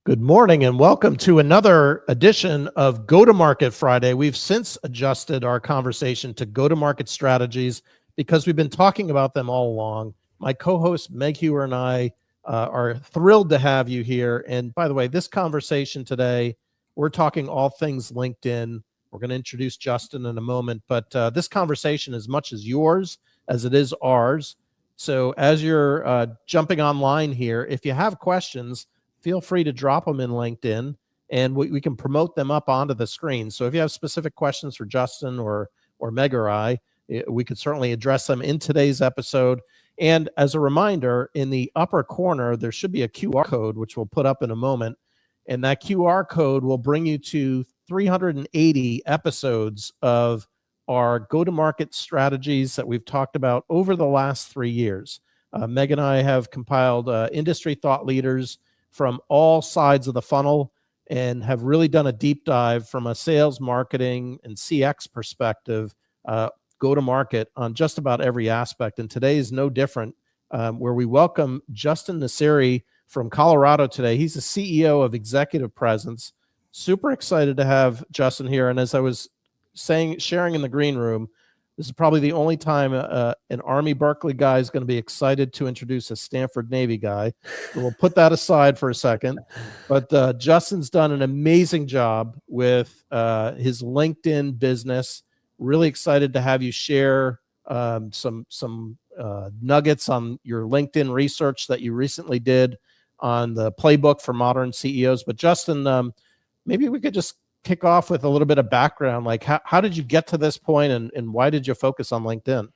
Good morning and welcome to another edition of Go-to-Market Friday. We've since adjusted our conversation to go-to-market strategies because we've been talking about them all along. My co-host Meg Hewer and I are thrilled to have you here. And by the way, this conversation today, we're talking all things LinkedIn. We're going to introduce Justin in a moment, but this conversation is as much as yours as it is ours. So as you're jumping online here, if you have questions, feel free to drop them in LinkedIn and we can promote them up onto the screen. So if you have specific questions for Justin or Meg or I, we could certainly address them in today's episode. And as a reminder, in the upper corner, there should be a QR code, which we'll put up in a moment. And that QR code will bring you to 380 episodes of our go-to-market strategies that we've talked about over the last 3 years. Meg and I have compiled industry thought leaders from all sides of the funnel and have really done a deep dive from a sales, marketing, and CX perspective, go to market on just about every aspect. And today is no different, where we welcome Justin Nassiri from Colorado today. He's the CEO of Executive Presence. Super excited to have Justin here. And as I was sharing in the green room, this is probably the only time an Army Berkeley guy is going to be excited to introduce a Stanford Navy guy. So we'll put that aside for a second. But Justin's done an amazing job with his LinkedIn business. Really excited to have you share some nuggets on your LinkedIn research that you recently did on the Playbook for modern CEOs. But Justin, maybe we could just kick off with a little bit of background. Like how did you get to this point and why did you focus on LinkedIn?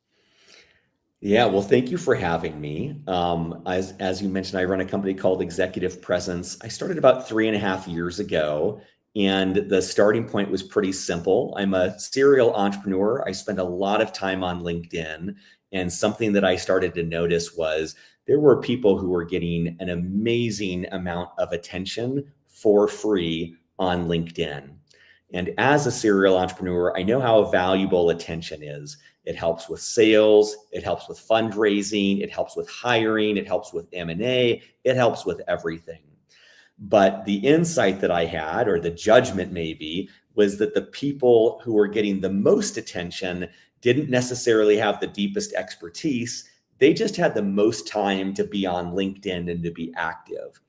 Yeah, well, thank you for having me. As you mentioned, I run a company called Executive Presence. I started about 3.5 years ago, and the starting point was pretty simple. I'm a serial entrepreneur. I spend a lot of time on LinkedIn, and something that I started to notice was there were people who were getting an amazing amount of attention for free on LinkedIn. And as a serial entrepreneur, I know how valuable attention is. It helps with sales, it helps with fundraising, it helps with hiring, it helps with M&A, it helps with everything. But the insight that I had, or the judgment maybe, was that the people who were getting the most attention didn't necessarily have the deepest expertise. They just had the most time to be on LinkedIn and to be active.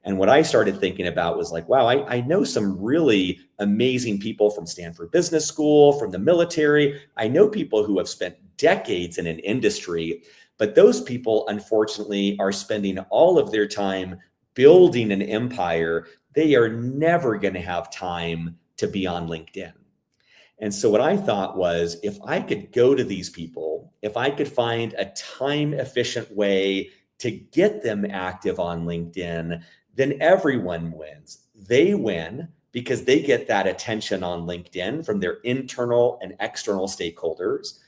And what I started thinking about was like, wow, I know some really amazing people from Stanford Business School, from the military. I know people who have spent decades in an industry, but those people, unfortunately, are spending all of their time building an empire. They are never going to have time to be on LinkedIn. And so what I thought was, if I could go to these people, if I could find a time-efficient way to get them active on LinkedIn, then everyone wins. They win because they get that attention on LinkedIn from their internal and external stakeholders.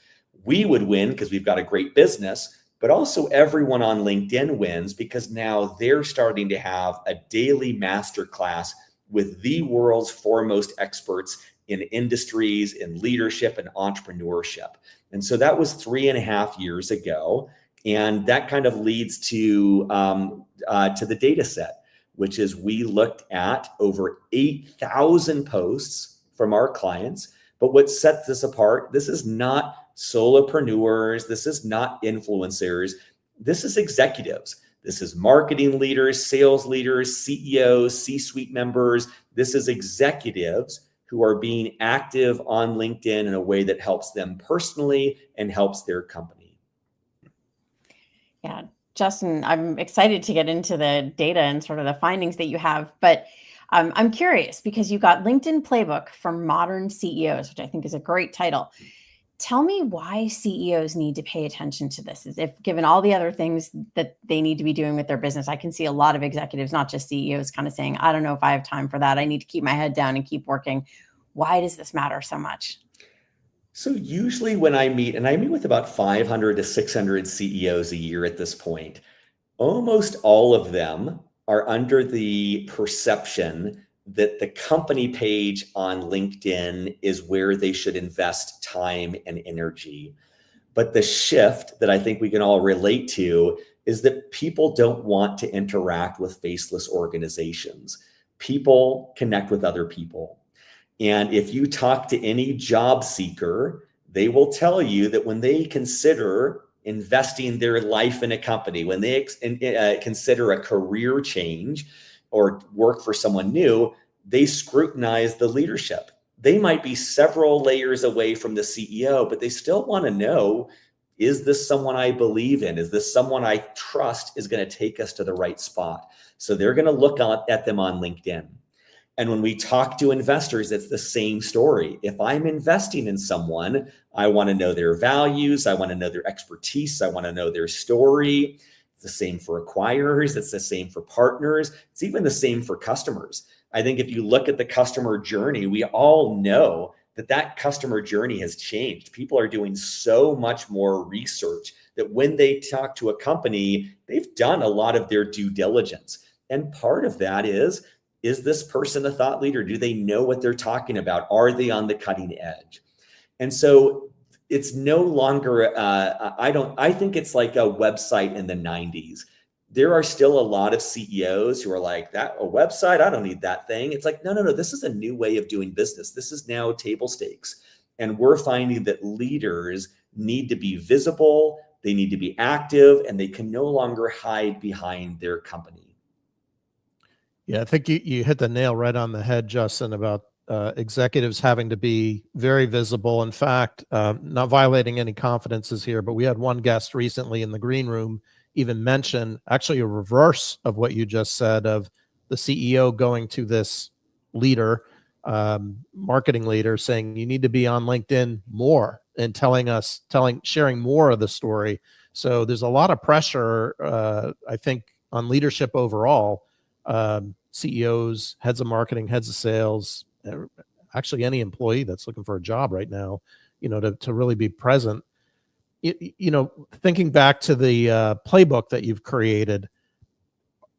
We would win because we've got a great business, but also everyone on LinkedIn wins because now they're starting to have a daily masterclass with the world's foremost experts in industries, in leadership, and entrepreneurship. And so that was 3.5 years ago. And that kind of leads to the data set, which is we looked at over 8,000 posts from our clients. But what sets this apart, this is not solopreneurs, this is not influencers, this is executives. This is marketing leaders, sales leaders, CEOs, C-suite members. This is executives who are being active on LinkedIn in a way that helps them personally and helps their company. Yeah. Justin, I'm excited to get into the data and sort of the findings that you have, but I'm curious because you got LinkedIn Playbook for Modern CEOs, which I think is a great title. Tell me why CEOs need to pay attention to this. If given all the other things that they need to be doing with their business, I can see a lot of executives, not just CEOs, kind of saying, I don't know if I have time for that. I need to keep my head down and keep working. Why does this matter so much? So usually when I meet, and I meet with about 500 to 600 CEOs a year at this point, almost all of them are under the perception that the company page on LinkedIn is where they should invest time and energy. But the shift that I think we can all relate to is that people don't want to interact with faceless organizations. People connect with other people. And if you talk to any job seeker, they will tell you that when they consider investing their life in a company, when they consider a career change or work for someone new, they scrutinize the leadership. They might be several layers away from the CEO, but they still want to know, is this someone I believe in? Is this someone I trust is going to take us to the right spot? So they're going to look at them on LinkedIn. And when we talk to investors, it's the same story. If I'm investing in someone, I want to know their values. I want to know their expertise. I want to know their story. It's the same for acquirers. It's the same for partners. It's even the same for customers. I think if you look at the customer journey, we all know that customer journey has changed. People are doing so much more research that when they talk to a company, they've done a lot of their due diligence. And part of that is this person a thought leader? Do they know what they're talking about? Are they on the cutting edge? And so it's no longer, I think it's like a website in the 90s. There are still a lot of CEOs who are like, that a website, I don't need that thing. It's like, no, this is a new way of doing business. This is now table stakes. And we're finding that leaders need to be visible, they need to be active, and they can no longer hide behind their company. Yeah, I think you hit the nail right on the head, Justin, about executives having to be very visible. In fact, not violating any confidences here, but we had one guest recently in the green room even mention actually a reverse of what you just said, of the CEO going to this leader, marketing leader, saying you need to be on LinkedIn more and sharing more of the story. So there's a lot of pressure, I think, on leadership overall. CEOs, heads of marketing, heads of sales, actually any employee that's looking for a job right now, to really be present. Thinking back to the playbook that you've created,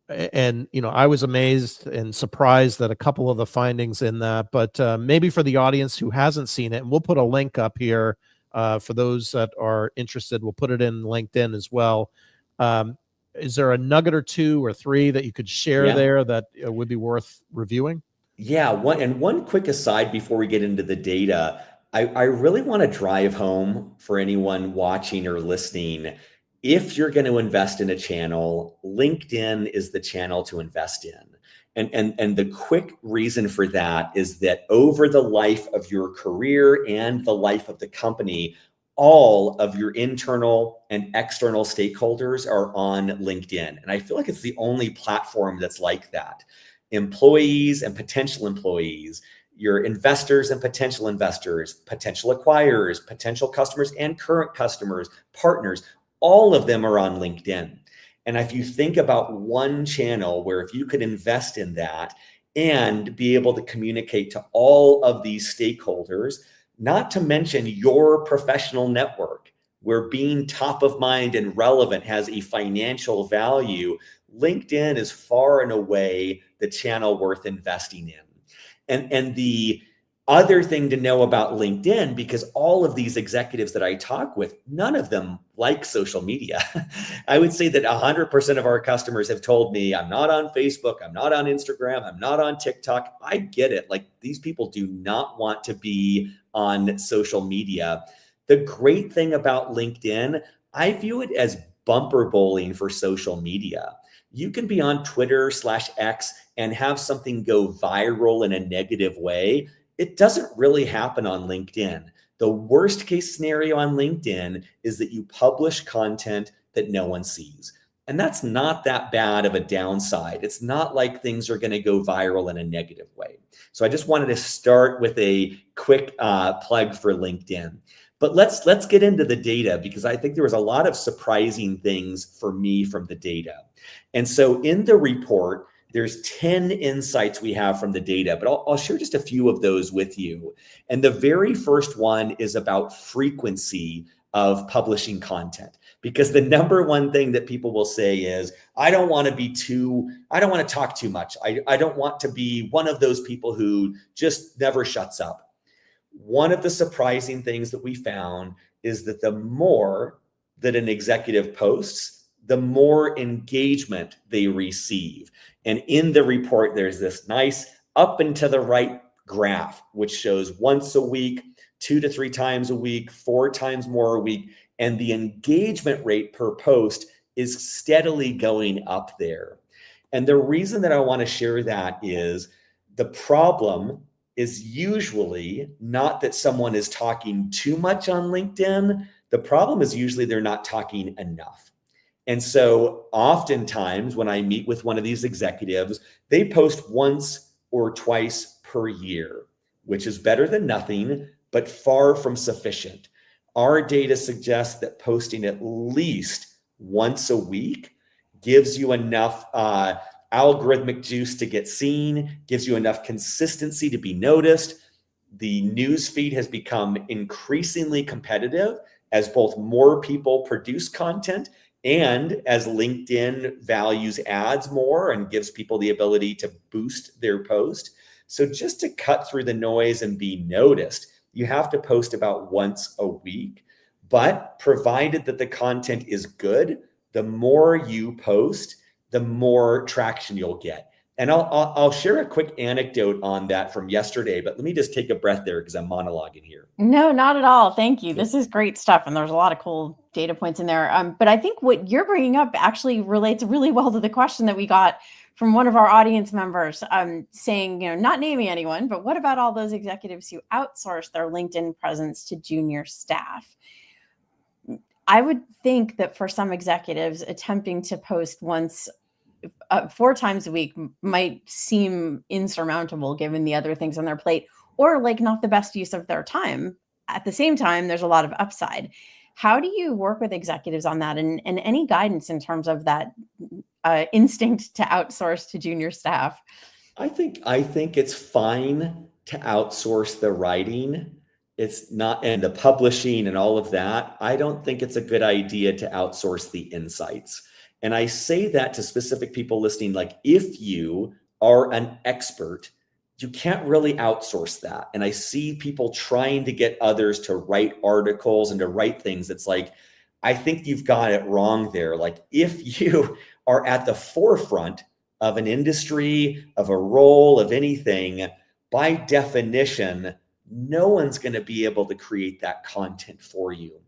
and I was amazed and surprised at a couple of the findings in that, but maybe for the audience who hasn't seen it, and we'll put a link up here for those that are interested, we'll put it in LinkedIn as well. Is there a nugget or two or three that you could share there that would be worth reviewing? Yeah, one quick aside before we get into the data, I really want to drive home for anyone watching or listening. If you're going to invest in a channel, LinkedIn is the channel to invest in. And the quick reason for that is that over the life of your career and the life of the company, all of your internal and external stakeholders are on LinkedIn. And I feel like it's the only platform that's like that. Employees and potential employees, your investors and potential investors, potential acquirers, potential customers and current customers, partners, all of them are on LinkedIn. And if you think about one channel where if you could invest in that and be able to communicate to all of these stakeholders, not to mention your professional network, where being top of mind and relevant has a financial value, LinkedIn is far and away the channel worth investing in. And the other thing to know about LinkedIn, because all of these executives that I talk with, none of them like social media. I would say that 100% of our customers have told me, I'm not on Facebook, I'm not on Instagram, I'm not on TikTok. I get it. Like, these people do not want to be on social media. The great thing about LinkedIn, I view it as bumper bowling for social media. You can be on Twitter/X and have something go viral in a negative way. It doesn't really happen on LinkedIn. The worst case scenario on LinkedIn is that you publish content that no one sees. And that's not that bad of a downside. It's not like things are going to go viral in a negative way. So I just wanted to start with a quick plug for LinkedIn. But let's get into the data, because I think there was a lot of surprising things for me from the data. And so in the report, there's 10 insights we have from the data, but I'll share just a few of those with you. And the very first one is about frequency of publishing content, because the number one thing that people will say is, I don't want to talk too much. I don't want to be one of those people who just never shuts up. One of the surprising things that we found is that the more that an executive posts, the more engagement they receive. And in the report, there's this nice up and to the right graph, which shows once a week, 2 to 3 times a week, 4 times more a week. And the engagement rate per post is steadily going up there. And the reason that I want to share that is the problem is usually not that someone is talking too much on LinkedIn. The problem is usually they're not talking enough. And so oftentimes when I meet with one of these executives, they post once or twice per year, which is better than nothing, but far from sufficient. Our data suggests that posting at least once a week gives you enough algorithmic juice to get seen, gives you enough consistency to be noticed. The news feed has become increasingly competitive as both more people produce content and as LinkedIn values ads more and gives people the ability to boost their post. So just to cut through the noise and be noticed, you have to post about once a week. But provided that the content is good, the more you post, the more traction you'll get. And I'll share a quick anecdote on that from yesterday, but let me just take a breath there because I'm monologuing here. No, not at all. Thank you. This is great stuff. And there's a lot of cool data points in there. But I think what you're bringing up actually relates really well to the question that we got from one of our audience members saying, not naming anyone, but what about all those executives who outsource their LinkedIn presence to junior staff? I would think that for some executives, attempting to post once 4 times a week might seem insurmountable given the other things on their plate, or like not the best use of their time. At the same time, there's a lot of upside. How do you work with executives on that, and any guidance in terms of that instinct to outsource to junior staff? I think it's fine to outsource the writing. It's not, and the publishing and all of that. I don't think it's a good idea to outsource the insights. And I say that to specific people listening, like if you are an expert, you can't really outsource that. And I see people trying to get others to write articles and to write things. It's like, I think you've got it wrong there. Like if you are at the forefront of an industry, of a role, of anything, by definition, no one's going to be able to create that content for you.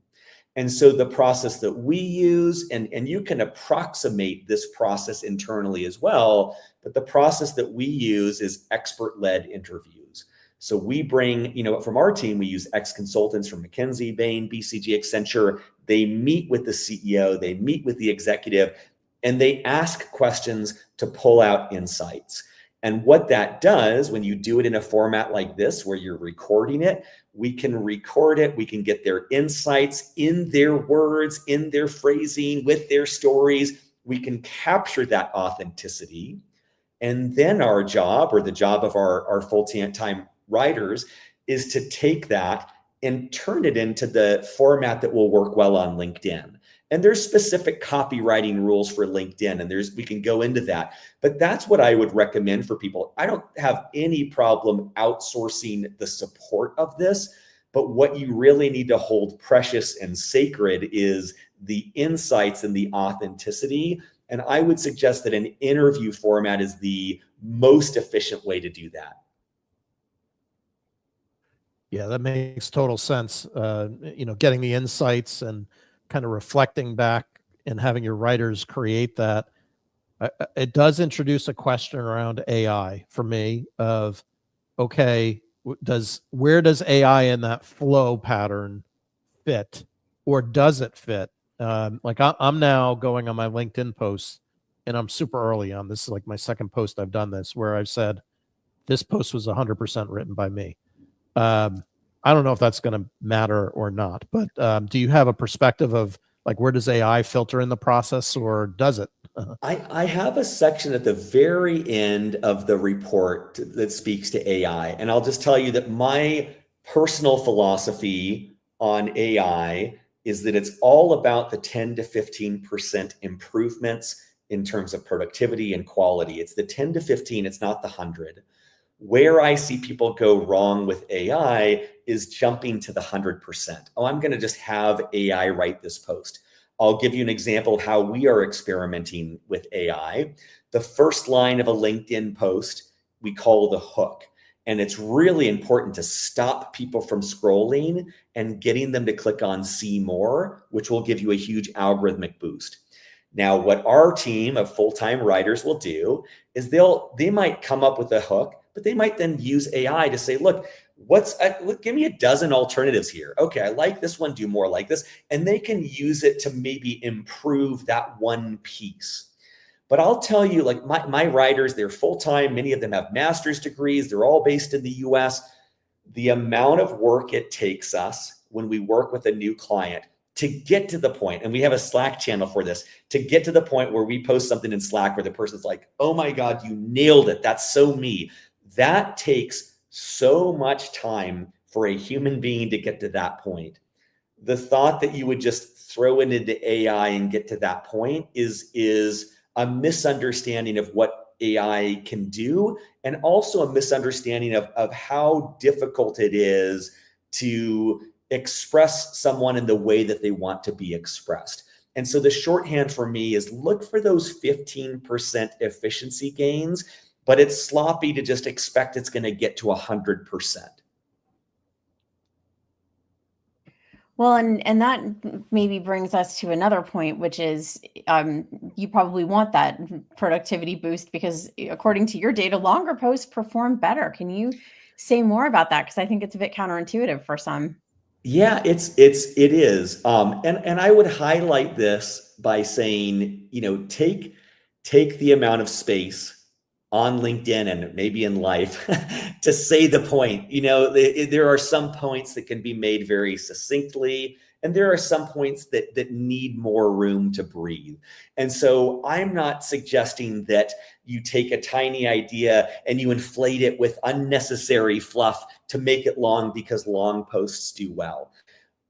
And so the process that we use, and you can approximate this process internally as well, but the process that we use is expert-led interviews. So we bring, from our team, we use ex-consultants from McKinsey, Bain, BCG, Accenture. They meet with the CEO, they meet with the executive, and they ask questions to pull out insights. And what that does when you do it in a format like this, where you're recording it, we can record it, we can get their insights in their words, in their phrasing, with their stories. We can capture that authenticity. And then our job, or the job of our full-time writers, is to take that and turn it into the format that will work well on LinkedIn. And there's specific copywriting rules for LinkedIn, and we can go into that. But that's what I would recommend for people. I don't have any problem outsourcing the support of this, but what you really need to hold precious and sacred is the insights and the authenticity. And I would suggest that an interview format is the most efficient way to do that. Yeah, that makes total sense. Getting the insights and kind of reflecting back and having your writers create that. It does introduce a question around AI for me of, okay, where does AI in that flow pattern fit, or does it fit? Like I'm now going on my LinkedIn posts, and I'm super early on. This is like my second post I've done this, where I've said this post was 100% written by me. I don't know if that's going to matter or not, but do you have a perspective of like, where does AI filter in the process, or does it? I have a section at the very end of the report that speaks to AI. And I'll just tell you that my personal philosophy on AI is that it's all about the 10 to 15% improvements in terms of productivity and quality. It's the 10 to 15, it's not the 100. Where I see people go wrong with AI is jumping to the 100%. Oh, I'm going to just have AI write this post. I'll give you an example of how we are experimenting with AI. The first line of a LinkedIn post, we call the hook. And it's really important to stop people from scrolling and getting them to click on see more, which will give you a huge algorithmic boost. Now, what our team of full-time writers will do is they might come up with a hook, but they might then use AI to say, look, give me a dozen alternatives here. Okay, I like this one, do more like this. And they can use it to maybe improve that one piece. But I'll tell you, like my writers, they're full-time. Many of them have master's degrees. They're all based in the US. The amount of work it takes us when we work with a new client to get to the point, and we have a Slack channel for this, to get to the point where we post something in Slack where the person's like, oh my God, you nailed it. That's so me. That takes so much time for a human being to get to that point. The thought that you would just throw it into AI and get to that point is a misunderstanding of what AI can do, and also a misunderstanding of how difficult it is to express someone in the way that they want to be expressed. And so the shorthand for me is look for those 15% efficiency gains, but it's sloppy to just expect it's going to get to 100%. Well, and that maybe brings us to another point, which is you probably want that productivity boost because according to your data, longer posts perform better. Can you say more about that? Because I think it's a bit counterintuitive for some. Yeah, it is. And I would highlight this by saying, take the amount of space on LinkedIn and maybe in life to say the point. There are some points that can be made very succinctly, and there are some points that need more room to breathe. And so I'm not suggesting that you take a tiny idea and you inflate it with unnecessary fluff to make it long because long posts do well.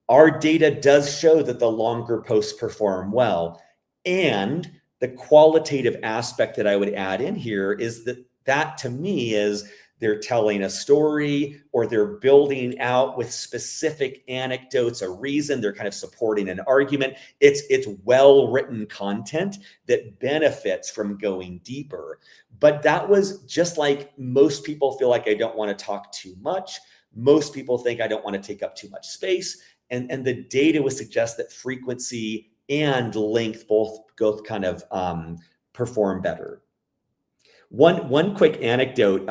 Our data does show that the longer posts perform well. And the qualitative aspect that I would add in here is that to me is they're telling a story or they're building out with specific anecdotes, a reason, they're kind of supporting an argument. It's well-written content that benefits from going deeper. But that was just like most people feel like I don't want to talk too much. Most people think I don't want to take up too much space. And the data would suggest that frequency and length both kind of perform better. One quick anecdote.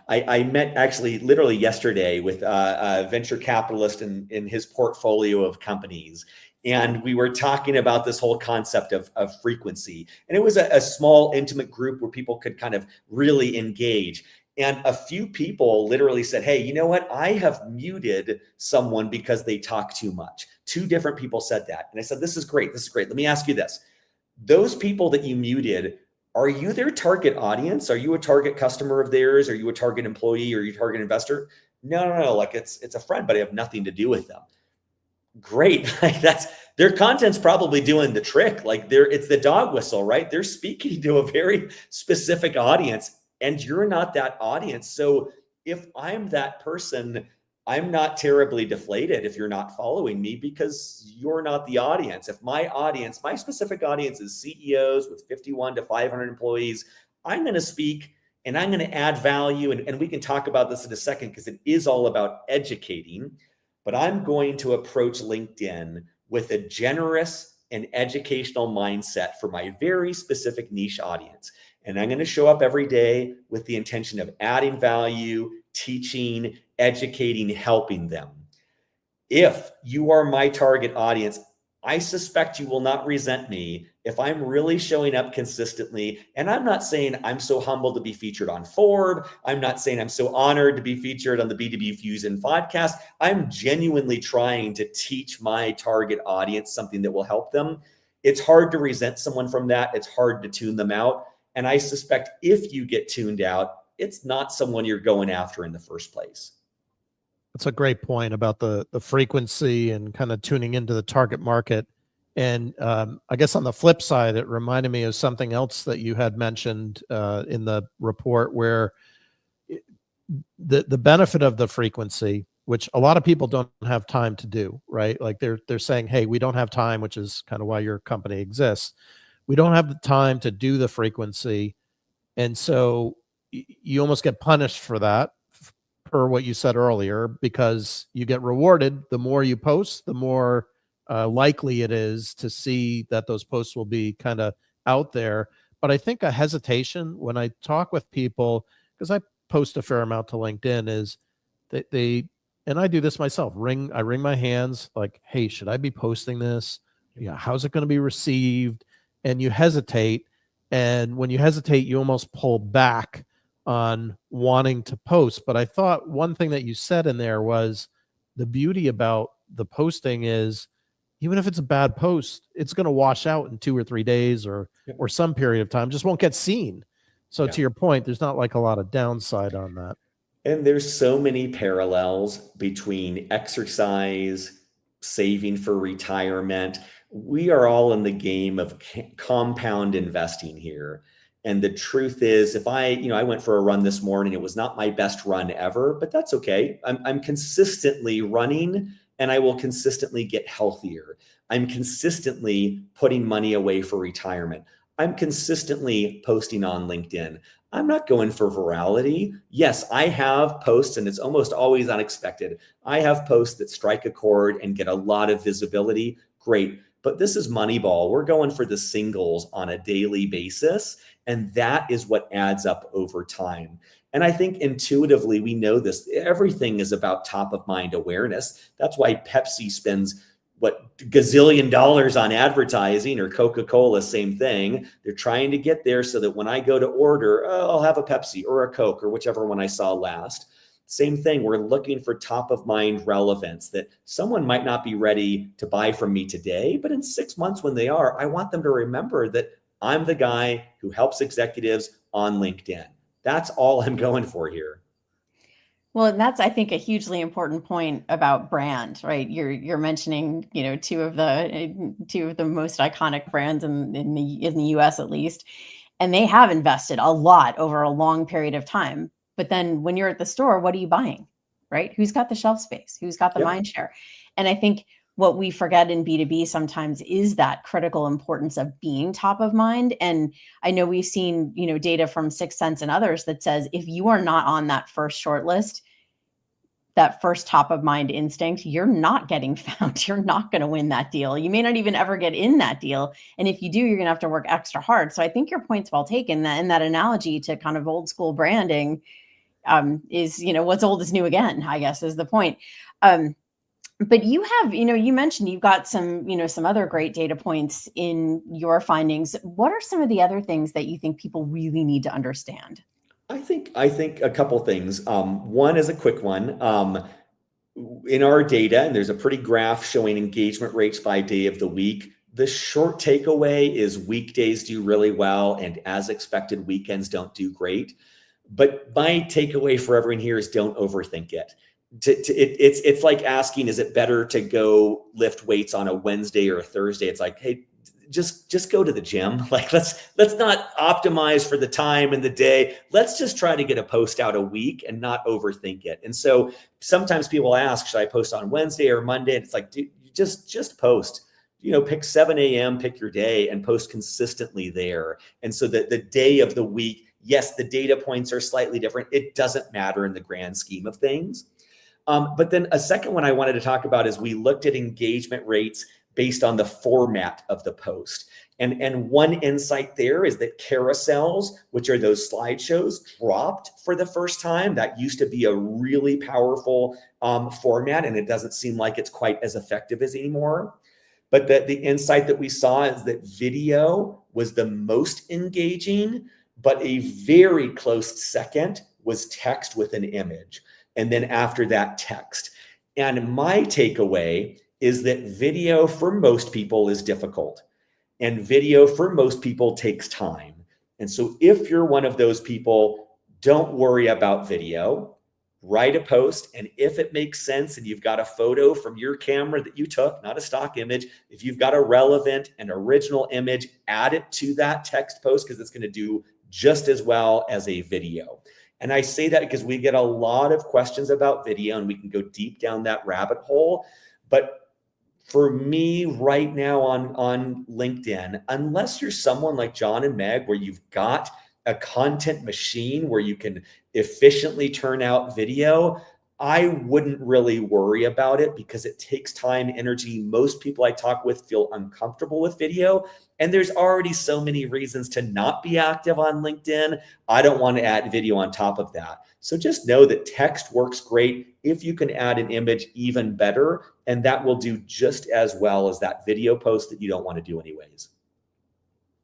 I met actually literally yesterday with a venture capitalist in his portfolio of companies. And we were talking about this whole concept of frequency. And it was a small, intimate group where people could kind of really engage. And a few people literally said, hey, you know what? I have muted someone because they talk too much. 2 different people said that. And I said, this is great. This is great. Let me ask you this. Those people that you muted, are you their target audience? Are you a target customer of theirs? Are you a target employee? Are you a target investor? No. Like it's a friend, but I have nothing to do with them. Great. Like that's their content's probably doing the trick. Like it's the dog whistle, right? They're speaking to a very specific audience and you're not that audience. So if I'm that person, I'm not terribly deflated if you're not following me because you're not the audience. If my specific audience is CEOs with 51 to 500 employees, I'm going to speak and I'm going to add value. And we can talk about this in a second because it is all about educating. But I'm going to approach LinkedIn with a generous and educational mindset for my very specific niche audience. And I'm going to show up every day with the intention of adding value, teaching, educating, helping them. If you are my target audience, I suspect you will not resent me if I'm really showing up consistently. And I'm not saying I'm so humbled to be featured on Forbes. I'm not saying I'm so honored to be featured on the B2B Fusion podcast. I'm genuinely trying to teach my target audience something that will help them. It's hard to resent someone from that. It's hard to tune them out. And I suspect if you get tuned out, it's not someone you're going after in the first place. That's a great point about the frequency and kind of tuning into the target market. And I guess on the flip side, it reminded me of something else that you had mentioned in the report where the benefit of the frequency which a lot of people don't have time to do, right? Like they're saying, hey, we don't have time, which is kind of why your company exists. We don't have the time to do the frequency. And so you almost get punished for that, per what you said earlier, because you get rewarded. The more you post, the more likely it is to see that those posts will be kind of out there. But I think a hesitation when I talk with people, because I post a fair amount to LinkedIn, is that and I do this myself, I wring my hands like, hey, should I be posting this? Yeah, how's it going to be received? And you hesitate. And when you hesitate, you almost pull back on wanting to post. But I thought one thing that you said in there was the beauty about the posting is, even if it's a bad post, it's going to wash out in 2 or 3 days or some period of time, just won't get seen. So to your point, there's not like a lot of downside on that. And there's so many parallels between exercise, saving for retirement. We are all in the game of compound investing here. And the truth is, if I went for a run this morning, it was not my best run ever, but that's okay. I'm consistently running, and I will consistently get healthier. I'm consistently putting money away for retirement. I'm consistently posting on LinkedIn. I'm not going for virality. Yes, I have posts, and it's almost always unexpected. I have posts that strike a chord and get a lot of visibility. Great. But this is Moneyball. We're going for the singles on a daily basis. And that is what adds up over time. And I think intuitively we know this. Everything is about top of mind awareness. That's why Pepsi spends gazillion dollars on advertising, or Coca-Cola, same thing. They're trying to get there so that when I go to order, I'll have a Pepsi or a Coke or whichever one I saw last. Same thing. We're looking for top of mind relevance, that someone might not be ready to buy from me today, but in 6 months when they are, I want them to remember that I'm the guy who helps executives on LinkedIn. That's all I'm going for here. Well, and that's, I think, a hugely important point about brand, right? You're mentioning, two of the most iconic brands in the US, at least, and they have invested a lot over a long period of time. But then when you're at the store, what are you buying, right? Who's got the shelf space? Who's got the mind share? And I think what we forget in B2B sometimes is that critical importance of being top of mind. And I know we've seen, data from Sixth Sense and others that says if you are not on that first short list, that first top of mind instinct, you're not getting found. You're not going to win that deal. You may not even ever get in that deal. And if you do, you're going to have to work extra hard. So I think your point's well taken. That in that analogy to kind of old school branding is, what's old is new again, I guess is the point. But you have, you mentioned you've got some, some other great data points in your findings. What are some of the other things that you think people really need to understand? I think a couple things. One is a quick one. In our data, and there's a pretty graph showing engagement rates by day of the week. The short takeaway is weekdays do really well, and as expected, weekends don't do great. But my takeaway for everyone here is don't overthink it. It's like asking, is it better to go lift weights on a Wednesday or a Thursday? It's like, hey, just go to the gym. Like, let's not optimize for the time and the day. Let's just try to get a post out a week and not overthink it. And so sometimes people ask, should I post on Wednesday or Monday? And it's like, dude, just post. Pick 7 a.m., pick your day and post consistently there. And so that the day of the week, yes, the data points are slightly different. It doesn't matter in the grand scheme of things. But then a second one I wanted to talk about is we looked at engagement rates based on the format of the post. And one insight there is that carousels, which are those slideshows, dropped for the first time. That used to be a really powerful format, and it doesn't seem like it's quite as effective as anymore. But the insight that we saw is that video was the most engaging, but a very close second was text with an image. And then after that, text. And my takeaway is that video for most people is difficult, and video for most people takes time. And so if you're one of those people, don't worry about video. Write a post, and if it makes sense and you've got a photo from your camera that you took, not a stock image, if you've got a relevant and original image, add it to that text post, because it's going to do just as well as a video. And I say that because we get a lot of questions about video, and we can go deep down that rabbit hole. But for me right now on LinkedIn, unless you're someone like John and Meg, where you've got a content machine where you can efficiently turn out video, I wouldn't really worry about it because it takes time, energy. Most people I talk with feel uncomfortable with video, and there's already so many reasons to not be active on LinkedIn. I don't want to add video on top of that. So just know that text works great. If you can add an image, even better, and that will do just as well as that video post that you don't want to do anyways.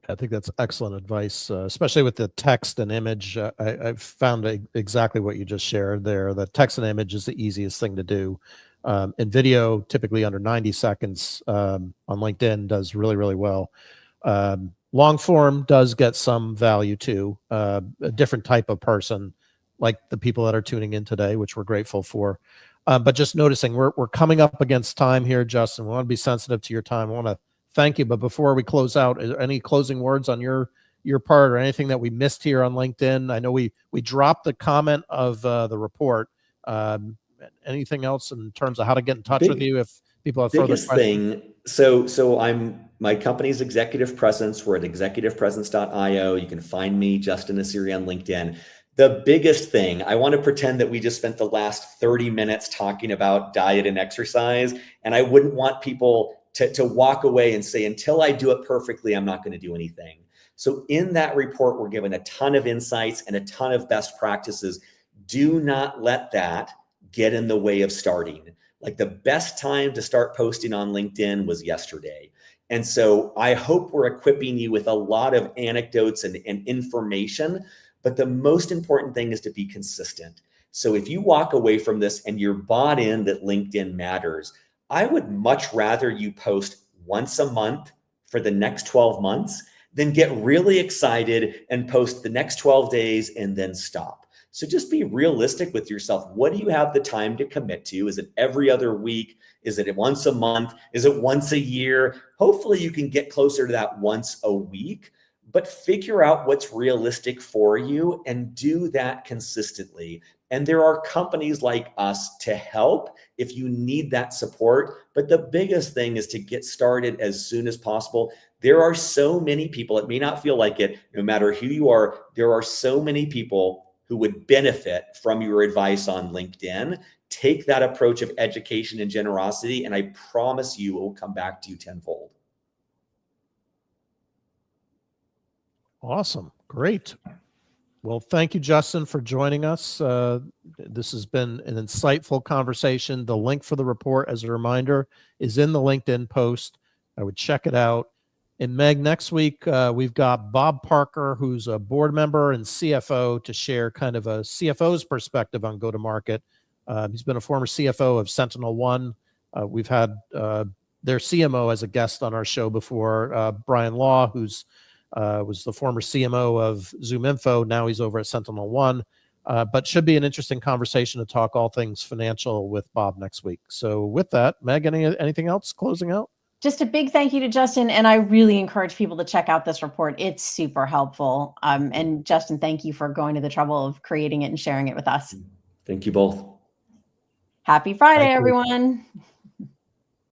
I think that's excellent advice, especially with the text and image. I've found exactly what you just shared there. The text and image is the easiest thing to do. And video, typically under 90 seconds on LinkedIn, does really, really well. Long form does get some value too. A different type of person, like the people that are tuning in today, which we're grateful for. But just noticing, we're coming up against time here, Justin. We want to be sensitive to your time. I want to thank you. But before we close out, is there any closing words on your part, or anything that we missed here on LinkedIn? I know we dropped the comment of the report. Anything else in terms of how to get in touch with you if people have further questions? So my company's executive presence. We're at executivepresence.io. You can find me, Justin Nassiri, on LinkedIn. The biggest thing, I want to pretend that we just spent the last 30 minutes talking about diet and exercise, and I wouldn't want people to walk away and say, until I do it perfectly, I'm not going to do anything. So in that report, we're given a ton of insights and a ton of best practices. Do not let that get in the way of starting. Like, the best time to start posting on LinkedIn was yesterday. And so I hope we're equipping you with a lot of anecdotes and information, but the most important thing is to be consistent. So if you walk away from this and you're bought in that LinkedIn matters, I would much rather you post once a month for the next 12 months than get really excited and post the next 12 days and then stop. So just be realistic with yourself. What do you have the time to commit to? Is it every other week? Is it once a month? Is it once a year? Hopefully you can get closer to that once a week, but figure out what's realistic for you and do that consistently. And there are companies like us to help if you need that support. But the biggest thing is to get started as soon as possible. There are so many people, it may not feel like it, no matter who you are, there are so many people who would benefit from your advice on LinkedIn. Take that approach of education and generosity, and I promise you it will come back to you tenfold. Awesome. Great. Well, thank you, Justin, for joining us. This has been an insightful conversation. The link for the report, as a reminder, is in the LinkedIn post. I would check it out. And Meg, next week, we've got Bob Parker, who's a board member and CFO, to share kind of a CFO's perspective on go-to-market. He's been a former CFO of SentinelOne. We've had their CMO as a guest on our show before, Brian Law, who's was the former CMO of ZoomInfo. Now he's over at SentinelOne. But should be an interesting conversation to talk all things financial with Bob next week. So with that, Meg, anything else closing out? Just a big thank you to Justin. And I really encourage people to check out this report. It's super helpful. And Justin, thank you for going to the trouble of creating it and sharing it with us. Thank you both. Happy Friday, everyone.